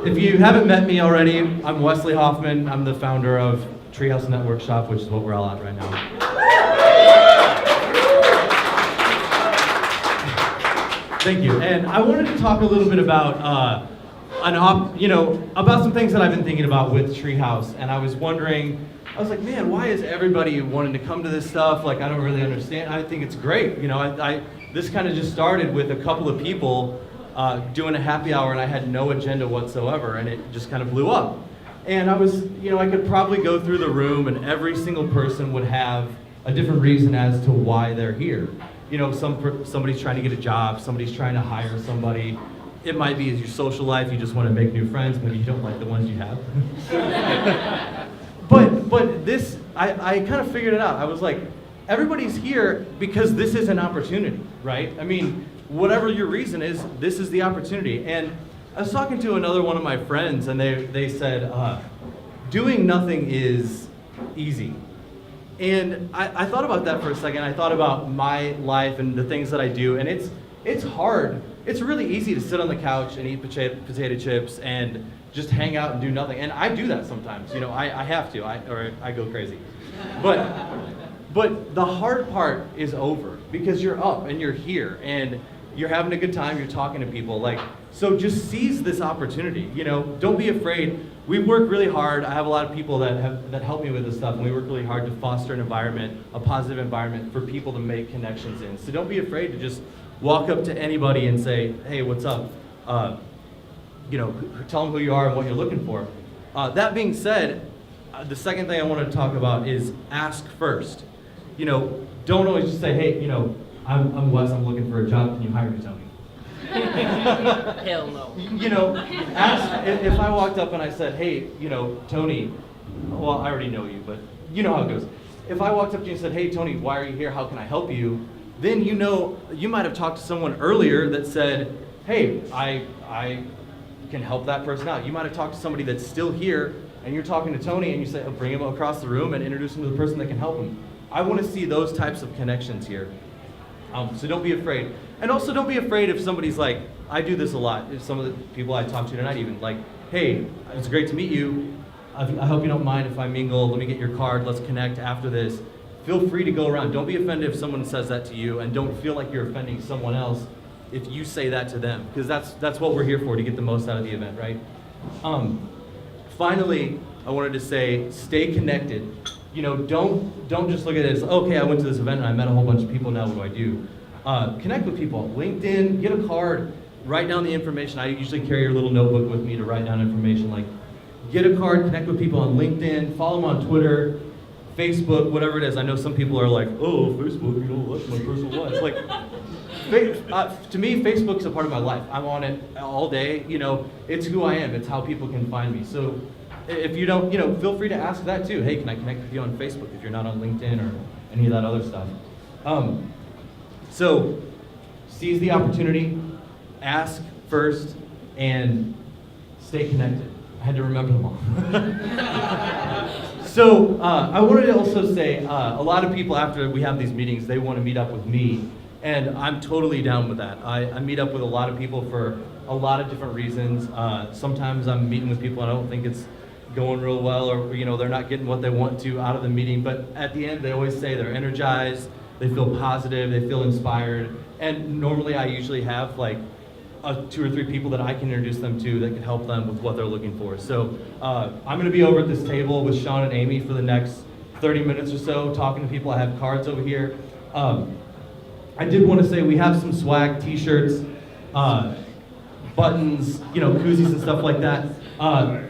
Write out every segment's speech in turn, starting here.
If you haven't met me already, I'm Wesley Hoffman. I'm the founder of Treehouse Networkshop, which is what we're all at right now. Thank you. And I wanted to talk a little bit about about some things that I've been thinking about with Treehouse. And I was wondering, I was like, man, why is everybody wanting to come to this stuff? Like, I don't really understand. I think it's great. This kind of just started with a couple of people doing a happy hour, and I had no agenda whatsoever, and it just kind of blew up. And I was, I could probably go through the room, and every single person would have a different reason as to why they're here. Somebody's trying to get a job, somebody's trying to hire somebody. It might be your social life, you just want to make new friends, maybe you don't like the ones you have. But this, I kind of figured it out. I was like, everybody's here because this is an opportunity, right? I mean, whatever your reason is, this is the opportunity. And I was talking to another one of my friends, and they said, doing nothing is easy. And I thought about that for a second. I thought about my life and the things that I do, and it's hard. It's really easy to sit on the couch and eat potato chips and just hang out and do nothing. And I do that sometimes. I have to, or I go crazy. But the hard part is over because you're up and you're here and you're having a good time, you're talking to people. So just seize this opportunity. Don't be afraid. We work really hard. I have a lot of people that help me with this stuff, and we work really hard to foster an environment, a positive environment for people to make connections in. So don't be afraid to just walk up to anybody and say, hey, what's up? Tell them who you are and what you're looking for. That being said, the second thing I want to talk about is ask first. Don't always just say, hey, I'm Wes, I'm looking for a job, can you hire me, Tony? Hell no. Ask, if I walked up and I said, hey, Tony, well, I already know you, but you know how it goes. If I walked up to you and said, hey, Tony, why are you here, how can I help you? Then you might have talked to someone earlier that said, hey, I can help that person out. You might have talked to somebody that's still here, and you're talking to Tony, and you say, bring him across the room and introduce him to the person that can help him. I want to see those types of connections here. So don't be afraid. And also don't be afraid if somebody's like, I do this a lot. If some of the people I talk to tonight even, like, hey, it's great to meet you. I hope you don't mind if I mingle. Let me get your card. Let's connect after this. Feel free to go around. Don't be offended if someone says that to you, and don't feel like you're offending someone else if you say that to them, because that's what we're here for, to get the most out of the event, right? Finally, I wanted to say, stay connected. Don't just look at it as, okay, I went to this event and I met a whole bunch of people, now what do I do? Connect with people. LinkedIn, get a card, write down the information. I usually carry a little notebook with me to write down information. Like, get a card, connect with people on LinkedIn, follow them on Twitter, Facebook, whatever it is. I know some people are like, oh, Facebook, that's my personal life. Like, to me, Facebook's a part of my life. I'm on it all day. It's who I am. It's how people can find me. So if you don't, feel free to ask that too. Hey, can I connect with you on Facebook if you're not on LinkedIn or any of that other stuff? So seize the opportunity, ask first, and stay connected. I had to remember them all. So I wanted to also say, a lot of people after we have these meetings, they want to meet up with me, and I'm totally down with that. I meet up with a lot of people for a lot of different reasons. Sometimes I'm meeting with people and I don't think it's going real well, or they're not getting what they want to out of the meeting, but at the end they always say they're energized, they feel positive, they feel inspired, and normally I usually have like 2 or 3 people that I can introduce them to that can help them with what they're looking for. So I'm going to be over at this table with Sean and Amy for the next 30 minutes or so, talking to people. I have cards over here. I did want to say we have some swag, t-shirts, buttons, koozies and stuff like that.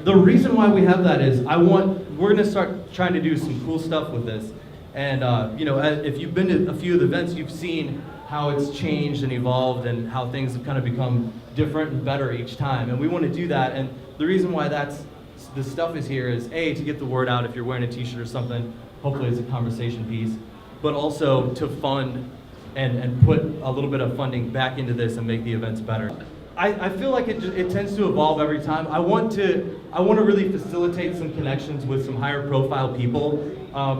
The reason why we have that is we're gonna start trying to do some cool stuff with this. And if you've been to a few of the events, you've seen how it's changed and evolved and how things have kind of become different and better each time. And we want to do that. And the reason why the stuff is here is A, to get the word out if you're wearing a t-shirt or something, hopefully it's a conversation piece, but also to fund and put a little bit of funding back into this and make the events better. I feel like it tends to evolve every time. I want to really facilitate some connections with some higher profile people.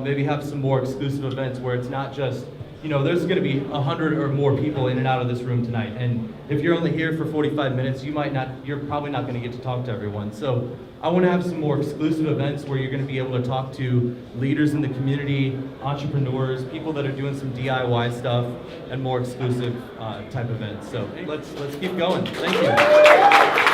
Maybe have some more exclusive events where it's not just there's going to be 100 or more people in and out of this room tonight. And if you're only here for 45 minutes, you're probably not going to get to talk to everyone. So I want to have some more exclusive events where you're going to be able to talk to leaders in the community, entrepreneurs, people that are doing some DIY stuff, and more exclusive type events. So let's keep going. Thank you.